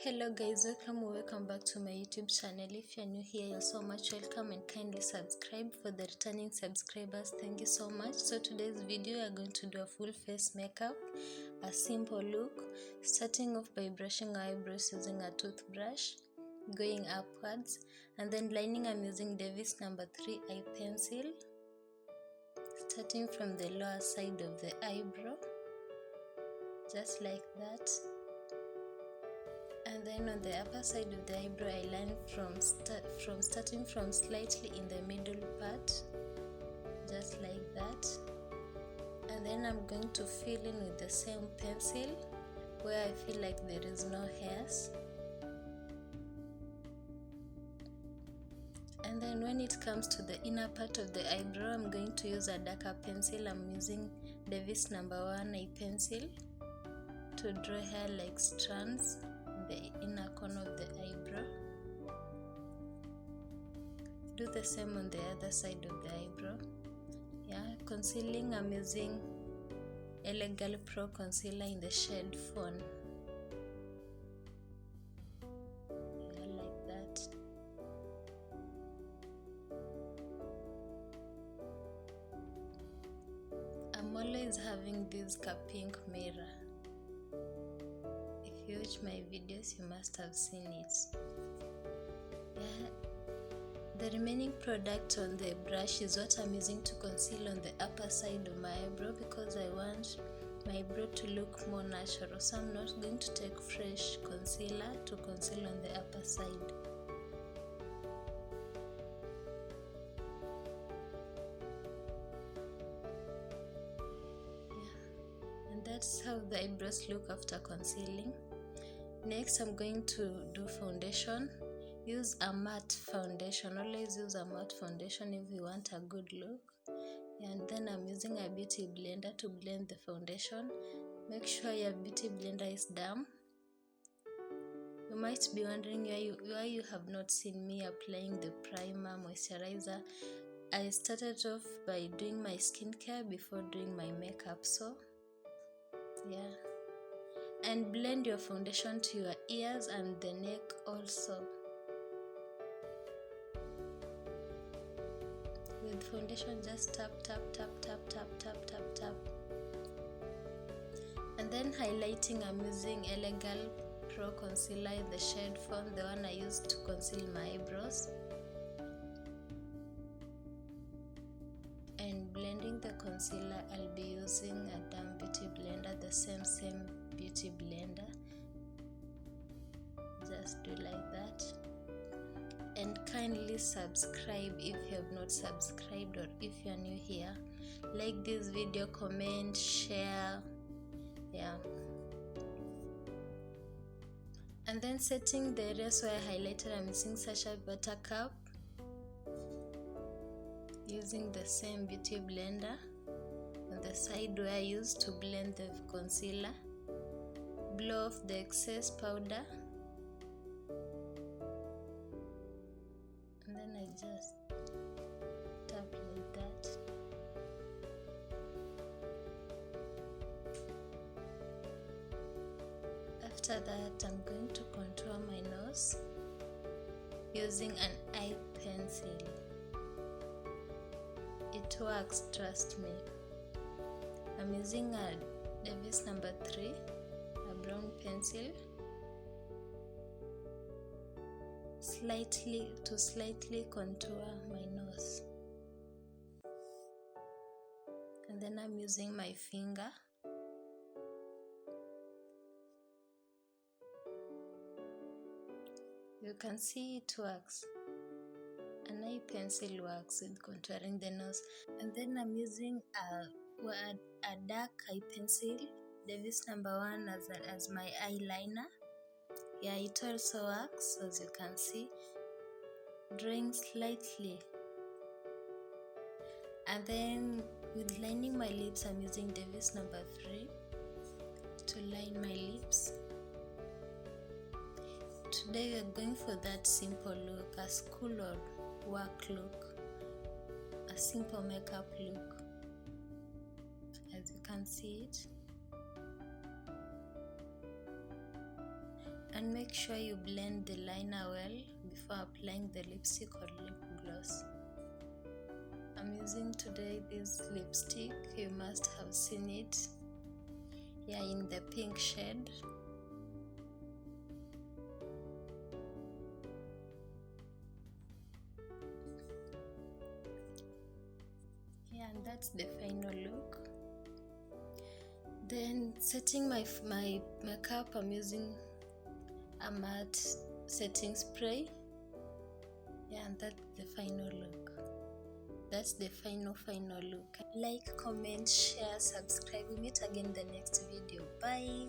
Hello guys, welcome back to my YouTube channel. If you're new here, you're so much welcome, and kindly subscribe. For the returning subscribers, thank you so much. So today's video we are going to do a full face makeup, a simple look, starting off by brushing our eyebrows using a toothbrush, going upwards, and then lining. I'm using Davis number 3 eye pencil, starting from the lower side of the eyebrow, just like that. And then on the upper side of the eyebrow, I line starting from slightly in the middle part, just like that. And then I'm going to fill in with the same pencil where I feel like there is no hairs. And then when it comes to the inner part of the eyebrow, I'm going to use a darker pencil. I'm using Davis number 1 eye pencil to draw hair like strands the inner corner of the eyebrow. Do the same on the other side of the eyebrow. Concealing, I'm using Elegant Pro Concealer in the shade Fawn. Like that. I'm always having this pink mirror. If you watch my videos, you must have seen it. The remaining product on the brush is what I'm using to conceal on the upper side of my eyebrow, because I want my eyebrow to look more natural. So I'm not going to take fresh concealer to conceal on the upper side. And that's how the eyebrows look after concealing. Next, I'm going to do foundation. Use a matte foundation. Always use a matte foundation if you want a good look. And then I'm using a beauty blender to blend the foundation. Make sure your beauty blender is damp. You might be wondering why you have not seen me applying the primer, moisturizer. I started off by doing my skincare before doing my makeup. So and blend your foundation to your ears and the neck also. With foundation, just tap. And then highlighting, I'm using Elegant Pro Concealer in the shade Fawn, the one I used to conceal my eyebrows. And blending the concealer, I'll be using a damp beauty blender, the same beauty blender. Just do like that. And kindly subscribe if you have not subscribed, or if you are new here, like this video, comment, share. And then setting the areas where I highlighted, I'm using Sacha Buttercup, using the same beauty blender on the side where I used to blend the concealer. Blow off the excess powder, and then I just tap like that. After that, I'm going to contour my nose using an eye pencil. It works, trust me. I'm using a Davis number 3, a brown pencil, slightly contour my nose. And then I'm using my finger. You can see it works. An eye pencil works with contouring the nose. And then I'm using a dark eye pencil, Davis number 1, as my eyeliner. It also works, as you can see, drawing slightly. And then with lining my lips, I'm using Davis number 3 to line my lips. Today we are going for that simple look, a school or work look, a simple makeup look, as you can see it. And make sure you blend the liner well before applying the lipstick or lip gloss. I'm using today this lipstick. You must have seen it. Yeah, in the pink shade. Yeah, and that's the final look. Then setting my makeup, I'm using a matte setting spray. Yeah, and that's the final look. That's the final look. Like, comment, share, subscribe. We meet again in the next video. Bye.